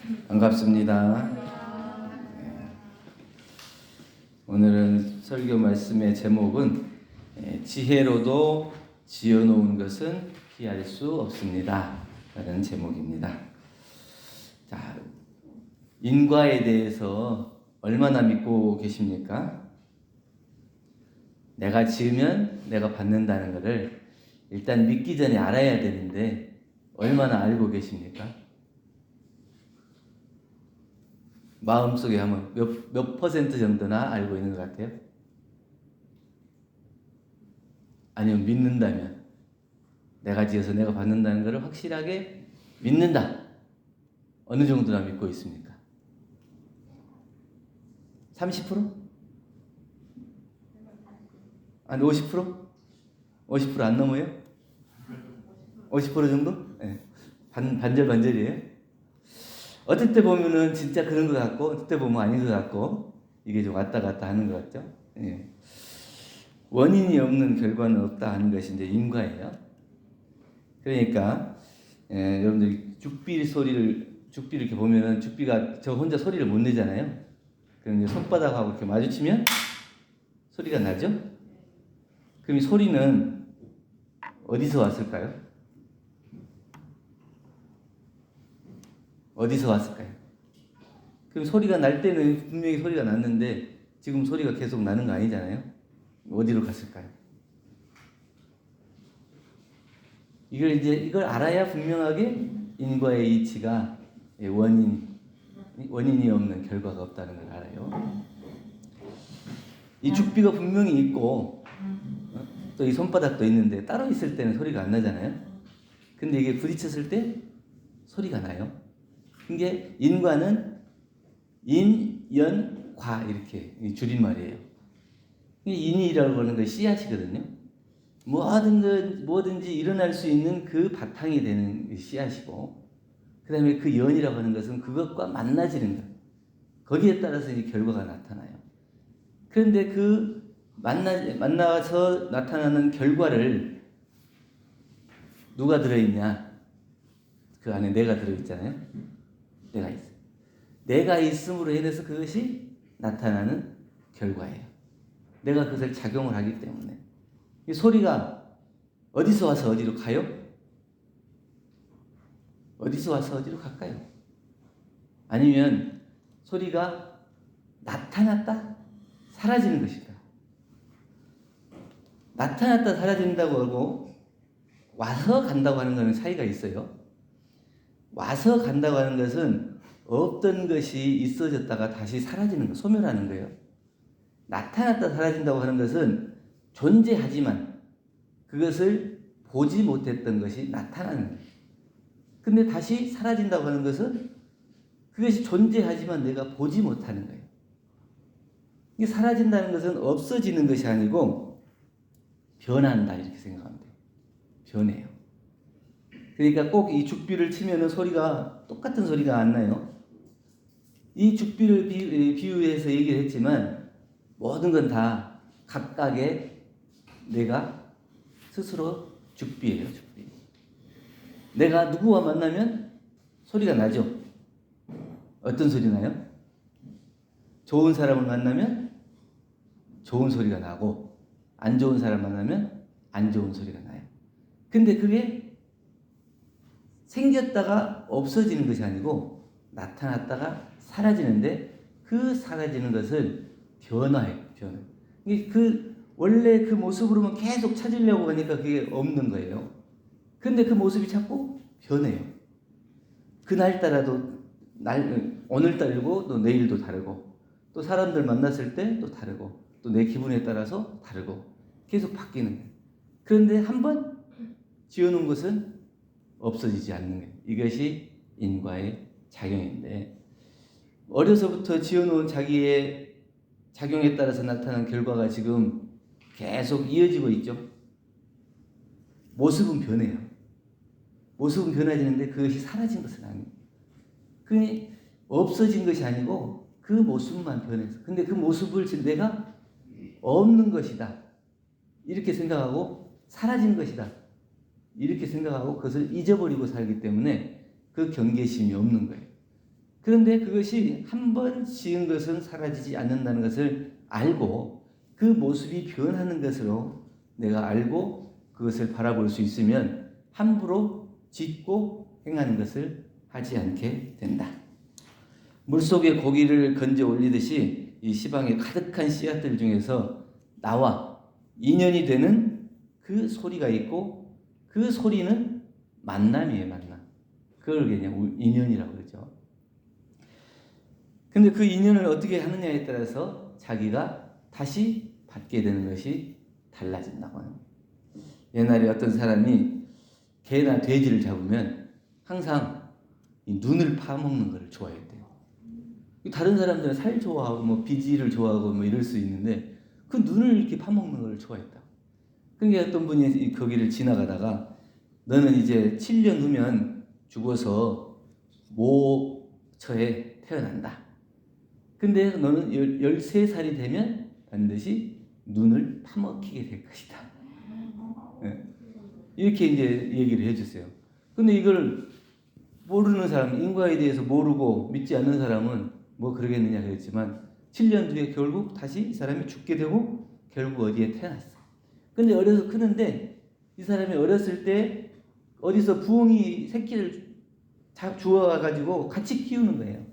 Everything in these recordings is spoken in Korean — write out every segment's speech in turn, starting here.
반갑습니다. 오늘은 설교 말씀의 제목은 지혜로도 지어놓은 것은 피할 수 없습니다. 라는 제목입니다. 자, 인과에 대해서 얼마나 믿고 계십니까? 내가 지으면 내가 받는다는 것을 일단 믿기 전에 알아야 되는데 얼마나 알고 계십니까? 마음속에 한번 몇 퍼센트 정도나 알고 있는 것 같아요? 아니면 믿는다면 내가 지어서 내가 받는다는 것을 확실하게 믿는다. 어느 정도나 믿고 있습니까? 30%? 아니 50%? 50% 안 넘어요? 50% 정도? 네. 반절반절이에요. 어떨 때 보면은 진짜 그런 것 같고, 어떨 때 보면 아닌 것 같고, 이게 좀 왔다 갔다 하는 것 같죠? 예. 원인이 없는 결과는 없다 하는 것이 이제 인과예요. 그러니까, 여러분들 죽비 이렇게 보면은 죽비가 저 혼자 소리를 못 내잖아요. 그럼 이제 손바닥하고 이렇게 마주치면 소리가 나죠? 그럼 이 소리는 어디서 왔을까요? 어디서 왔을까요? 그럼 소리가 날 때는 분명히 소리가 났는데 지금 소리가 계속 나는 거 아니잖아요? 어디로 갔을까요? 이걸 알아야 분명하게 인과의 이치가 원인이 없는 결과가 없다는 걸 알아요. 이 죽비가 분명히 있고 또 이 손바닥도 있는데 따로 있을 때는 소리가 안 나잖아요. 근데 이게 부딪혔을 때 소리가 나요. 이게 인과는 인, 연, 과 이렇게 줄임말이에요. 인이라고 하는 건 씨앗이거든요. 뭐든지 일어날 수 있는 그 바탕이 되는 씨앗이고, 그 다음에 그 연이라고 하는 것은 그것과 만나지는 것. 거기에 따라서 이 결과가 나타나요. 그런데 그 만나서 나타나는 결과를 누가 들어있냐? 그 안에 내가 들어있잖아요. 내가 있어요. 내가 있음으로 인해서 그것이 나타나는 결과예요. 내가 그것을 작용을 하기 때문에. 이 소리가 어디서 와서 어디로 가요? 어디서 와서 어디로 갈까요? 아니면 소리가 나타났다 사라지는 것일까? 나타났다 사라진다고 하고 와서 간다고 하는 것은 차이가 있어요. 와서 간다고 하는 것은 없던 것이 있어졌다가 다시 사라지는 거, 소멸하는 거예요. 나타났다 사라진다고 하는 것은 존재하지만 그것을 보지 못했던 것이 나타나는 거예요. 근데 다시 사라진다고 하는 것은 그것이 존재하지만 내가 보지 못하는 거예요. 이게 사라진다는 것은 없어지는 것이 아니고 변한다 이렇게 생각하면 돼요. 변해요. 그러니까 꼭 이 죽비를 치면은 소리가 똑같은 소리가 안 나요. 이 죽비를 비유해서 얘기를 했지만 모든 건 다 각각의 내가 스스로 죽비예요. 죽비. 내가 누구와 만나면 소리가 나죠. 어떤 소리 나요? 좋은 사람을 만나면 좋은 소리가 나고 안 좋은 사람 만나면 안 좋은 소리가 나요. 근데 그게 생겼다가 없어지는 것이 아니고 나타났다가 사라지는데 그 사라지는 것을 변화해요. 원래 그 모습으로만 계속 찾으려고 하니까 그게 없는 거예요. 근데 그 모습이 자꾸 변해요. 그날따라도 오늘따라고 또 내일도 다르고 또 사람들 만났을 때 또 다르고 또 내 기분에 따라서 다르고 계속 바뀌는 거예요. 그런데 한번 지어놓은 것은 없어지지 않는 거예요. 이것이 인과의 작용인데 어려서부터 지어놓은 자기의 작용에 따라서 나타난 결과가 지금 계속 이어지고 있죠. 모습은 변해요. 모습은 변해지는데 그것이 사라진 것은 아니에요. 그게 없어진 것이 아니고 그 모습만 변해서. 근데 그 모습을 지금 내가 없는 것이다. 이렇게 생각하고 사라진 것이다. 이렇게 생각하고 그것을 잊어버리고 살기 때문에 그 경계심이 없는 거예요. 그런데 그것이 한 번 지은 것은 사라지지 않는다는 것을 알고 그 모습이 변하는 것으로 내가 알고 그것을 바라볼 수 있으면 함부로 짓고 행하는 것을 하지 않게 된다. 물속에 고기를 건져 올리듯이 이 시방에 가득한 씨앗들 중에서 나와 인연이 되는 그 소리가 있고 그 소리는 만남이에요. 만남. 그걸 그냥 인연이라고 그러죠. 근데 그 인연을 어떻게 하느냐에 따라서 자기가 다시 받게 되는 것이 달라진다고 하는 거예요. 옛날에 어떤 사람이 개나 돼지를 잡으면 항상 이 눈을 파먹는 걸 좋아했대요. 다른 사람들은 살 좋아하고 뭐 비지를 좋아하고 뭐 이럴 수 있는데 그 눈을 이렇게 파먹는 걸 좋아했다. 그러니까 어떤 분이 거기를 지나가다가 너는 이제 7년 후면 죽어서 모처에 태어난다. 근데 너는 13살이 되면 반드시 눈을 파먹히게 될 것이다. 네. 이렇게 이제 얘기를 해주세요. 근데 이걸 모르는 사람, 인과에 대해서 모르고 믿지 않는 사람은 뭐 그러겠느냐 그랬지만 7년 뒤에 결국 다시 이 사람이 죽게 되고 결국 어디에 태어났어. 근데 어려서 크는데 이 사람이 어렸을 때 어디서 부엉이 새끼를 주워가지고 같이 키우는 거예요.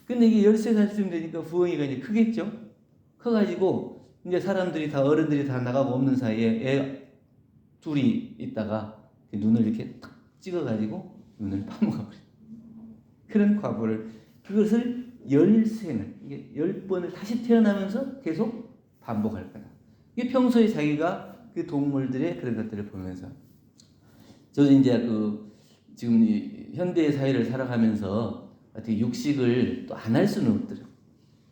근데 이게 13살쯤 되니까 부엉이가 이제 크겠죠? 커가지고 이제 사람들이 다 어른들이 다 나가고 없는 사이에 애 둘이 있다가 눈을 이렇게 탁 찍어가지고 눈을 파먹어버려요. 그런 과보를 그것을 13날 이게 10번을 다시 태어나면서 계속 반복할 거다. 이게 평소에 자기가 그 동물들의 그런 것들을 보면서 저도 이제 지금 이 현대 사회를 살아가면서 어떻게 육식을 또 안 할 수는 없더라고요.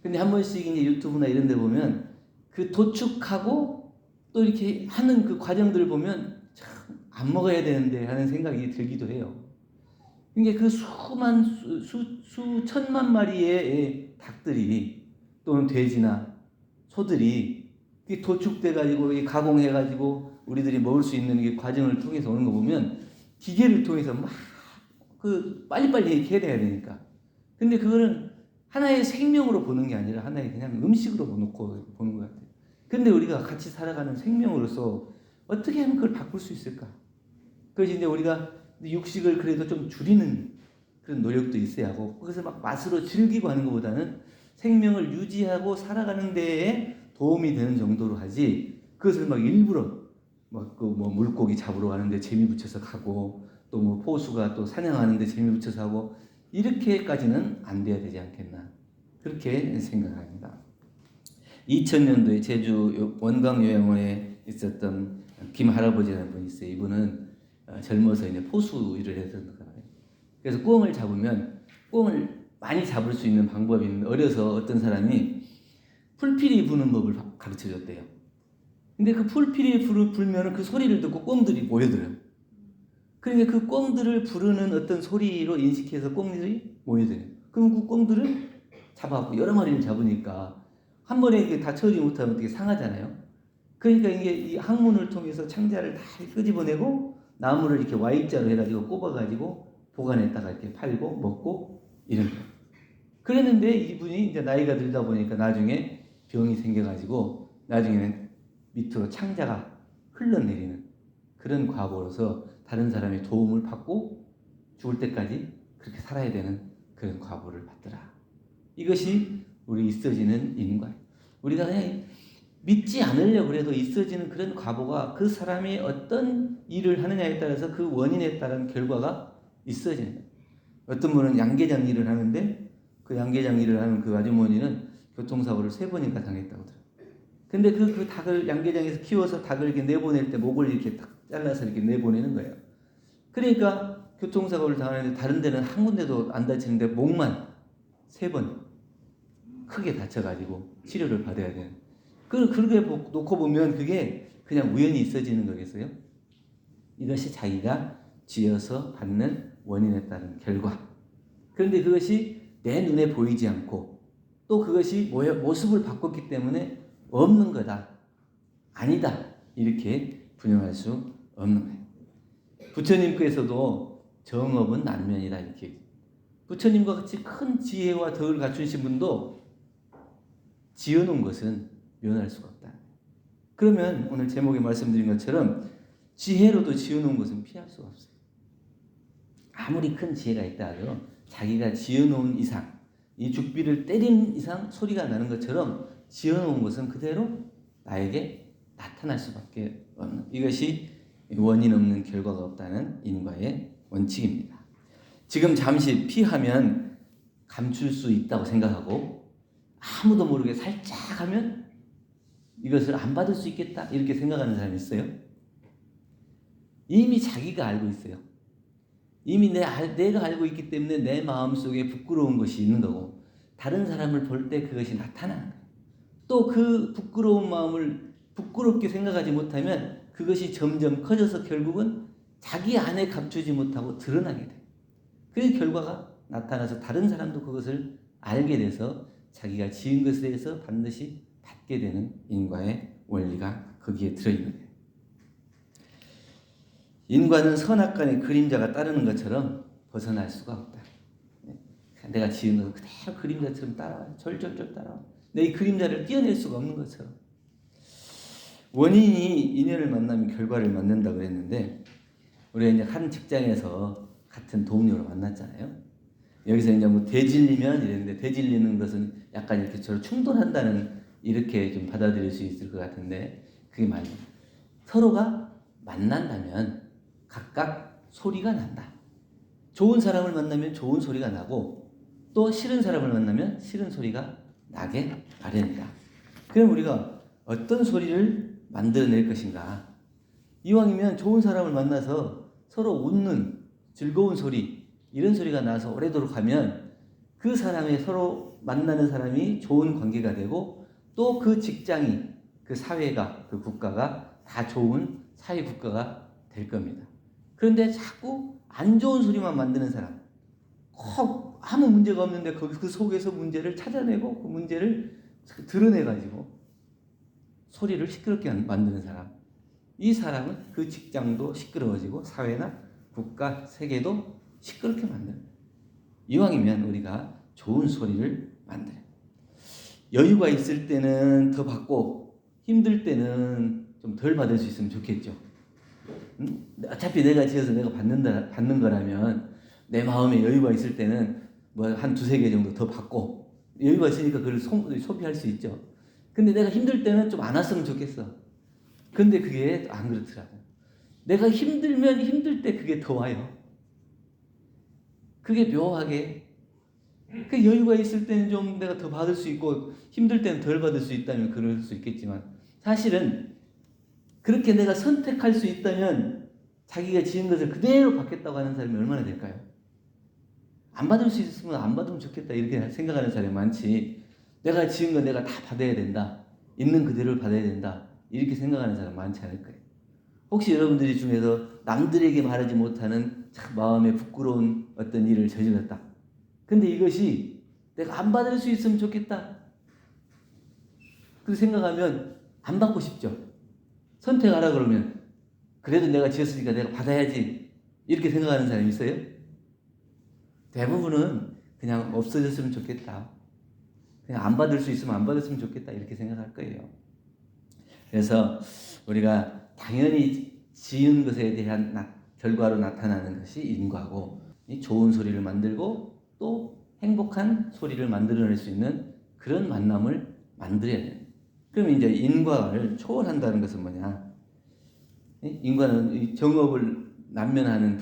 근데 한 번씩 이제 유튜브나 이런 데 보면 그 도축하고 또 이렇게 하는 그 과정들을 보면 참 안 먹어야 되는데 하는 생각이 들기도 해요. 그러니까 그 수천만 마리의 닭들이 또는 돼지나 소들이 도축돼 가지고 가공해 가지고 우리들이 먹을 수 있는 이 과정을 통해서 오는 거 보면 기계를 통해서 막 빨리빨리 이렇게 해야 되니까. 근데 그거는 하나의 생명으로 보는 게 아니라 하나의 그냥 음식으로 놓고 보는 것 같아요. 근데 우리가 같이 살아가는 생명으로서 어떻게 하면 그걸 바꿀 수 있을까? 그래서 이제 우리가 육식을 그래도 좀 줄이는 그런 노력도 있어야 하고, 그것을 막 맛으로 즐기고 하는 것보다는 생명을 유지하고 살아가는 데에 도움이 되는 정도로 하지, 그것을 막 일부러 뭐 물고기 잡으러 가는데 재미 붙여서 가고, 또 뭐 포수가 또 사냥하는데 재미 붙여서 하고, 이렇게까지는 안 돼야 되지 않겠나, 그렇게 생각합니다. 2000년도에 제주 원광요양원에 있었던 김 할아버지라는 분이 있어요. 이분은 젊어서 이제 포수 일을 했던 거예요. 그래서 꿩을 잡으면 꿩을 많이 잡을 수 있는 방법이 있는데, 어려서 어떤 사람이 풀피리 부는 법을 가르쳐 줬대요. 근데 그 풀피리 불면은 그 소리를 듣고 꿩들이 모여들어요. 그러니까 그 꿩들을 부르는 어떤 소리로 인식해서 꿩들이 모여들어요. 그럼 그 꿩들을 잡아갖고 여러 마리를 잡으니까 한 번에 다 처리 못하면 어떻게 상하잖아요. 그러니까 이게 이 항문을 통해서 창자를 다 끄집어내고 나무를 이렇게 Y자로 해가지고 꼽아가지고 보관했다가 이렇게 팔고 먹고 이런 거예요. 그랬는데 이분이 이제 나이가 들다 보니까 나중에 병이 생겨가지고 나중에는 밑으로 창자가 흘러내리는 그런 과보로서 다른 사람의 도움을 받고 죽을 때까지 그렇게 살아야 되는 그런 과보를 받더라. 이것이 우리 있어지는 인과예요. 우리가 그냥 믿지 않으려고 해도 있어지는 그런 과보가 그 사람이 어떤 일을 하느냐에 따라서 그 원인에 따른 결과가 있어지는 거예요. 어떤 분은 양계장 일을 하는데 그 양계장 일을 하는 그 아주머니는 교통사고를 3번인가 당했다고 하더라고요. 근데 그 닭을 양계장에서 키워서 닭을 이렇게 내보낼 때 목을 이렇게 딱 잘라서 이렇게 내보내는 거예요. 그러니까 교통사고를 당하는데 다른 데는 한 군데도 안 다치는데 목만 3번 크게 다쳐가지고 치료를 받아야 되는. 그렇게 놓고 보면 그게 그냥 우연히 있어지는 거겠어요? 이것이 자기가 지어서 받는 원인에 따른 결과. 그런데 그것이 내 눈에 보이지 않고 또 그것이 모습을 바꿨기 때문에 없는 거다, 아니다, 이렇게 분명할 수 없는 거예요. 부처님께서도 정업은 난면이다 이렇게 부처님과 같이 큰 지혜와 덕을 갖추신 분도 지어놓은 것은 면할 수가 없다. 그러면 오늘 제목에 말씀드린 것처럼 지혜로도 지어놓은 것은 피할 수가 없어요. 아무리 큰 지혜가 있다 하도 자기가 지어놓은 이상, 이 죽비를 때린 이상 소리가 나는 것처럼 지어놓은 것은 그대로 나에게 나타날 수밖에 없는, 이것이 원인 없는 결과가 없다는 인과의 원칙입니다. 지금 잠시 피하면 감출 수 있다고 생각하고 아무도 모르게 살짝 하면 이것을 안 받을 수 있겠다 이렇게 생각하는 사람이 있어요. 이미 자기가 알고 있어요. 이미 내가 알고 있기 때문에 내 마음속에 부끄러운 것이 있는 거고 다른 사람을 볼 때 그것이 나타나는 거예요. 또 그 부끄러운 마음을 부끄럽게 생각하지 못하면 그것이 점점 커져서 결국은 자기 안에 감추지 못하고 드러나게 돼요. 그 결과가 나타나서 다른 사람도 그것을 알게 돼서 자기가 지은 것에 대해서 반드시 받게 되는 인과의 원리가 거기에 들어있는 거예요. 인과는 선악간의 그림자가 따르는 것처럼 벗어날 수가 없다. 내가 지은 것을 그대로 그림자처럼 따라와요. 절절절 따라와요. 내 이 그림자를 띄어낼 수가 없는 것처럼. 원인이 인연을 만나면 결과를 만든다고 그랬는데 우리가 이제 한 직장에서 같은 동료로 만났잖아요. 여기서 이제 뭐 대질리면 이랬는데 대질리는 것은 약간 이렇게 서로 충돌한다는 이렇게 좀 받아들일 수 있을 것 같은데 그게 맞아요. 서로가 만난다면 각각 소리가 난다. 좋은 사람을 만나면 좋은 소리가 나고 또 싫은 사람을 만나면 싫은 소리가 나게 마련이다. 그럼 우리가 어떤 소리를 만들어낼 것인가? 이왕이면 좋은 사람을 만나서 서로 웃는 즐거운 소리, 이런 소리가 나서 오래도록 하면 그 사람이 서로 만나는 사람이 좋은 관계가 되고 또 그 직장이, 그 사회가, 그 국가가 다 좋은 사회 국가가 될 겁니다. 그런데 자꾸 안 좋은 소리만 만드는 사람, 꼭 아무 문제가 없는데 그 속에서 문제를 찾아내고 그 문제를 드러내가지고 소리를 시끄럽게 만드는 사람, 이 사람은 그 직장도 시끄러워지고 사회나 국가, 세계도 시끄럽게 만드는 거예요. 이왕이면 우리가 좋은 소리를 만들어요. 여유가 있을 때는 더 받고 힘들 때는 좀 덜 받을 수 있으면 좋겠죠. 어차피 내가 지어서 내가 받는 거라면 내 마음에 여유가 있을 때는 뭐 한 두세 개 정도 더 받고 여유가 있으니까 그걸 소비할 수 있죠. 근데 내가 힘들 때는 좀 안 왔으면 좋겠어. 근데 그게 안 그렇더라고. 내가 힘들면 힘들 때 그게 더 와요. 그게 묘하게 그 여유가 있을 때는 좀 내가 더 받을 수 있고 힘들 때는 덜 받을 수 있다면 그럴 수 있겠지만 사실은 그렇게 내가 선택할 수 있다면 자기가 지은 것을 그대로 받겠다고 하는 사람이 얼마나 될까요? 안 받을 수 있으면 안 받으면 좋겠다 이렇게 생각하는 사람이 많지, 내가 지은 건 내가 다 받아야 된다, 있는 그대로를 받아야 된다 이렇게 생각하는 사람 많지 않을 거예요. 혹시 여러분들이 중에서 남들에게 말하지 못하는 참 마음에 부끄러운 어떤 일을 저질렀다. 근데 이것이 내가 안 받을 수 있으면 좋겠다. 그렇게 생각하면 안 받고 싶죠. 선택하라 그러면 그래도 내가 지었으니까 내가 받아야지 이렇게 생각하는 사람이 있어요? 대부분은 그냥 없어졌으면 좋겠다. 그냥 안 받을 수 있으면 안 받았으면 좋겠다 이렇게 생각할 거예요. 그래서 우리가 당연히 지은 것에 대한 결과로 나타나는 것이 인과고 좋은 소리를 만들고 또 행복한 소리를 만들어낼 수 있는 그런 만남을 만들어야 돼요. 그럼 이제 인과를 초월한다는 것은 뭐냐? 인과는 정업을 난면하는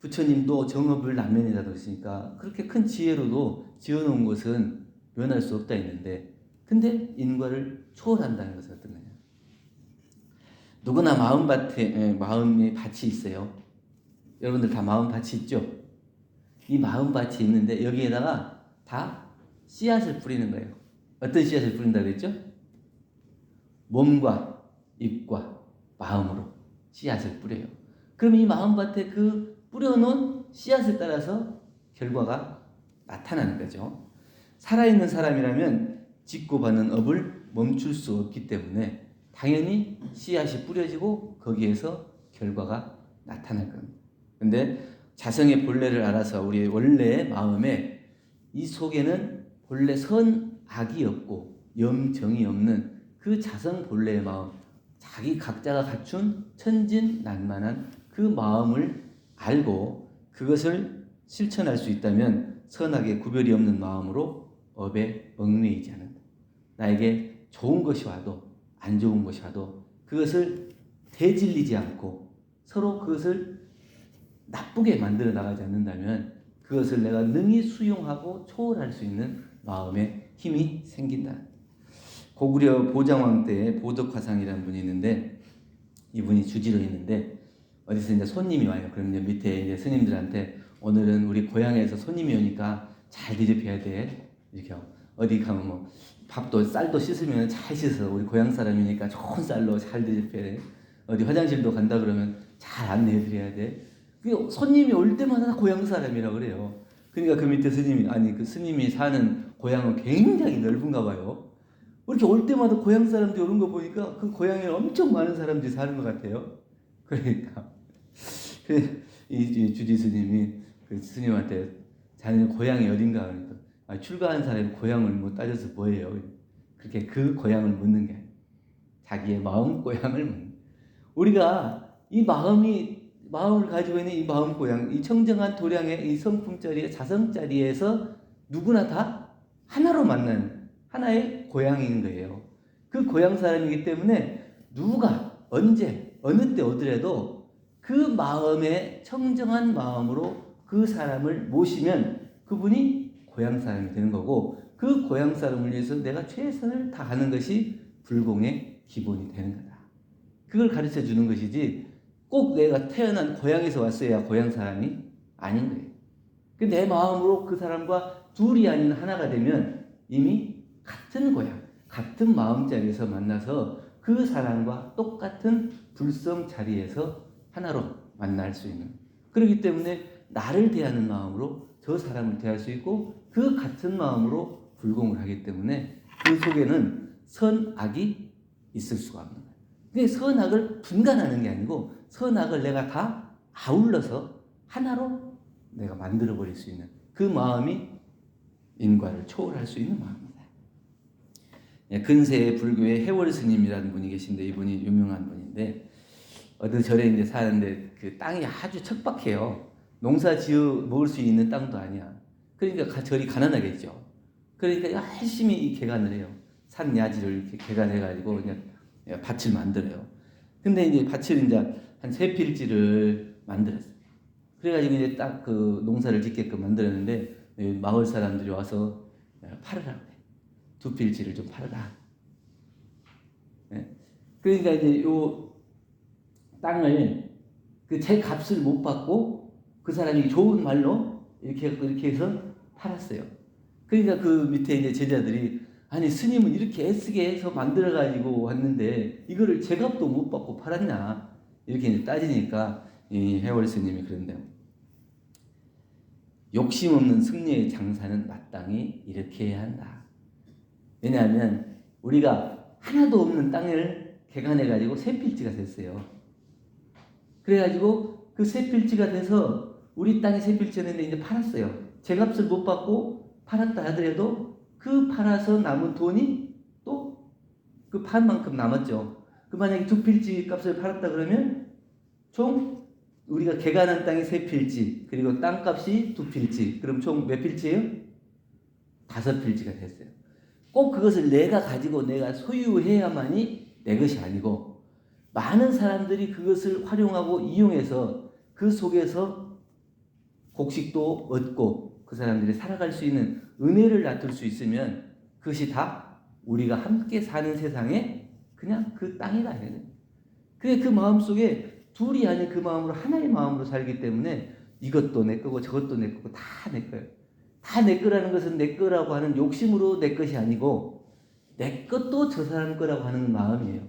부처님도 정업을 난면이라고 했으니까 그렇게 큰 지혜로도 지어놓은 것은 변할 수 없다 했는데, 근데 인과를 초월한다는 것은 어떤 거냐? 누구나 마음의 밭이 있어요. 여러분들 다 마음밭이 있죠? 이 마음밭이 있는데 여기에다가 다 씨앗을 뿌리는 거예요. 어떤 씨앗을 뿌린다고 했죠? 몸과 입과 마음으로 씨앗을 뿌려요. 그럼 이 마음밭에 그 뿌려놓은 씨앗을 따라서 결과가 나타나는 거죠. 살아있는 사람이라면 짓고 받는 업을 멈출 수 없기 때문에 당연히 씨앗이 뿌려지고 거기에서 결과가 나타날 겁니다. 근데 자성의 본래를 알아서 우리의 원래 마음에 이 속에는 본래 선악이 없고 염정이 없는 그 자성 본래의 마음, 자기 각자가 갖춘 천진난만한 그 마음을 알고 그것을 실천할 수 있다면 선악의 구별이 없는 마음으로 업에 얽매이지 않는다. 나에게 좋은 것이 와도 안 좋은 것이 와도 그것을 대질리지 않고 서로 그것을 나쁘게 만들어 나가지 않는다면 그것을 내가 능히 수용하고 초월할 수 있는 마음의 힘이 생긴다. 고구려 보장왕 때 보덕화상이라는 분이 있는데 이분이 주지로 있는데 어디서 이제 손님이 와요. 그럼 이제 밑에 이제 스님들한테 오늘은 우리 고향에서 손님이 오니까 잘 대접해야 돼. 이렇게 하고 어디 가면 뭐 밥도 쌀도 씻으면 잘 씻어. 우리 고향 사람이니까 좋은 쌀로 잘 대접해야 돼. 어디 화장실도 간다 그러면 잘 안내해드려야 돼. 그 손님이 올 때마다 다 고향 사람이라 그래요. 그러니까 그 밑에 스님이 그 스님이 사는 고향은 굉장히 넓은가 봐요. 이렇게 올 때마다 고향 사람들이 오는 거 보니까 그 고향에 엄청 많은 사람들이 사는 것 같아요. 그러니까 이 주지 스님이 그 스님한테 자네 고향이 어딘가 그러니까 출가한 사람이 고향을 뭐 따져서 뭐예요? 그렇게 그 고향을 묻는 게 아니에요. 자기의 마음 고향을 묻는. 우리가 이 마음을 가지고 있는 이 마음 고향, 이 청정한 도량의 이 성품자리의 자성자리에서 누구나 다 하나로 만나는 하나의 고향인 거예요. 그 고향 사람이기 때문에 누가 언제 어느 때 오더라도 그 마음의 청정한 마음으로 그 사람을 모시면 그분이 고향 사람이 되는 거고 그 고향 사람을 위해서 내가 최선을 다하는 것이 불공의 기본이 되는 거다. 그걸 가르쳐 주는 것이지 꼭 내가 태어난 고향에서 왔어야 고향 사람이 아닌 거예요. 내 마음으로 그 사람과 둘이 아닌 하나가 되면 이미 같은 고향, 같은 마음자리에서 만나서 그 사람과 똑같은 불성 자리에서 하나로 만날 수 있는. 그렇기 때문에 나를 대하는 마음으로 저 사람을 대할 수 있고 그 같은 마음으로 불공을 하기 때문에 그 속에는 선악이 있을 수가 없는 거예요. 근데 선악을 분간하는 게 아니고 선악을 내가 다 아울러서 하나로 내가 만들어버릴 수 있는 그 마음이 인과를 초월할 수 있는 마음입니다. 근세의 불교의 해월 스님이라는 분이 계신데 이분이 유명한 분인데 어느 절에 이제 사는데 그 땅이 아주 척박해요. 농사 지어 먹을 수 있는 땅도 아니야. 그러니까 절이 가난하겠죠. 그러니까 열심히 이 개간을 해요. 산 야지를 이렇게 개간해가지고 그냥 밭을 만들어요. 근데 이제 밭을 이제 한 3필지를 만들었어요. 그래가지고 이제 딱 그 농사를 짓게끔 만들었는데 마을 사람들이 와서 팔으라고 그래. 2필지를 좀 팔아라. 그러니까 이제 요 땅을 그 제 값을 못 받고 그 사람이 좋은 말로 이렇게 해서 팔았어요. 그러니까 그 밑에 이제 제자들이 아니 스님은 이렇게 애쓰게 해서 만들어 가지고 왔는데 이거를 제 값도 못 받고 팔았냐 이렇게 이제 따지니까 이 해월 스님이 그런데요. 욕심 없는 승려의 장사는 마땅히 이렇게 해야 한다. 왜냐하면 우리가 하나도 없는 땅을 개간해 가지고 3필지가 됐어요. 그래가지고 그 3필지가 돼서 우리 땅이 3필지였는데 이제 팔았어요. 제 값을 못 받고 팔았다 하더라도 그 팔아서 남은 돈이 또 그 판 만큼 남았죠. 그 만약에 2필지 값을 팔았다 그러면 총 우리가 개간한 땅이 3필지 그리고 땅값이 2필지 그럼 총 몇 필지예요? 5필지가 됐어요. 꼭 그것을 내가 가지고 내가 소유해야만이 내 것이 아니고 많은 사람들이 그것을 활용하고 이용해서 그 속에서 곡식도 얻고 그 사람들이 살아갈 수 있는 은혜를 놔둘 수 있으면 그것이 다 우리가 함께 사는 세상에 그냥 그 땅이다. 그래 그 마음속에 둘이 아닌 그 마음으로 하나의 마음으로 살기 때문에 이것도 내 거고 저것도 내 거고 다 내 거예요. 다 내 거라는 것은 내 거라고 하는 욕심으로 내 것이 아니고 내 것도 저 사람 거라고 하는 마음이에요.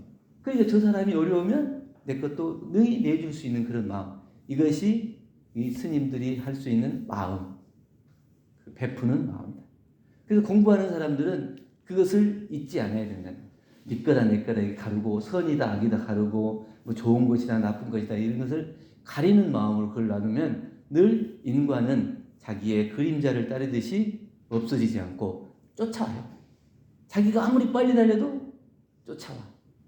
그러니까 저 사람이 어려우면 내 것도 능히 내줄 수 있는 그런 마음. 이것이 이 스님들이 할 수 있는 마음. 베푸는 마음이다. 그래서 공부하는 사람들은 그것을 잊지 않아야 된다. 네 거다 내 거다 가르고 선이다 악이다 가르고 뭐 좋은 것이다 나쁜 것이다 이런 것을 가리는 마음으로 그걸 나누면 늘 인과는 자기의 그림자를 따르듯이 없어지지 않고 쫓아와요. 자기가 아무리 빨리 달려도 쫓아와.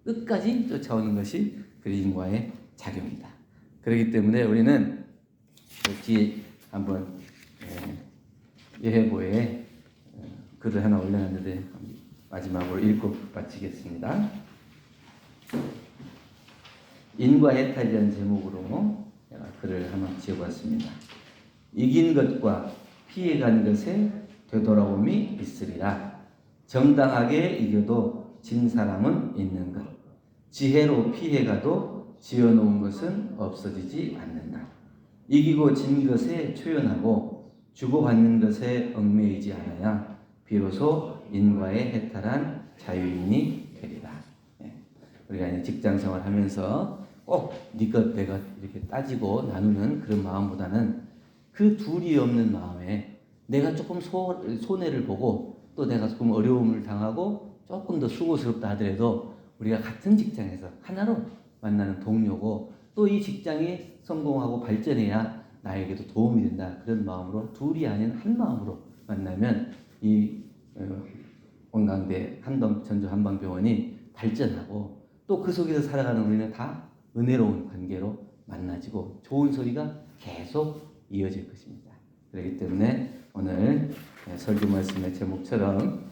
끝까지 쫓아오는 것이 그 인과의 작용이다. 그렇기 때문에 우리는 뒤에 한번 예해보에 글을 하나 올려놨는데 마지막으로 읽고 마치겠습니다. 인과해탈이라는 제목으로 제가 글을 하나 지어봤습니다. 이긴 것과 피해간 것에 되돌아옴이 있으리라. 정당하게 이겨도 진 사람은 있는 것. 지혜로 피해가도 지어놓은 것은 없어지지 않는다. 이기고 진 것에 초연하고 주고받는 것에 얽매이지 않아야 비로소 인과에 해탈한 자유인이 되리라. 우리가 이제 직장생활 하면서 꼭 네 것 내 것 이렇게 따지고 나누는 그런 마음보다는 그 둘이 없는 마음에 내가 조금 손해를 보고 또 내가 조금 어려움을 당하고 조금 더 수고스럽다 하더라도 우리가 같은 직장에서 하나로 만나는 동료고 또 이 직장이 성공하고 발전해야 나에게도 도움이 된다. 그런 마음으로 둘이 아닌 한 마음으로 만나면 이 온강대 전주 한방병원이 발전하고 또 그 속에서 살아가는 우리는 다 은혜로운 관계로 만나지고 좋은 소리가 계속 이어질 것입니다. 그렇기 때문에 오늘 설교 말씀의 제목처럼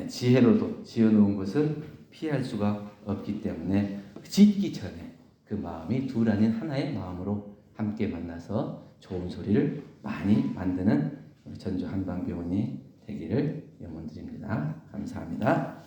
지혜로도 지어놓은 것은 피할 수가 없기 때문에 짓기 전에 그 마음이 둘 아닌 하나의 마음으로 함께 만나서 좋은 소리를 많이 만드는 전주 한방병원이 되기를 염원드립니다. 감사합니다.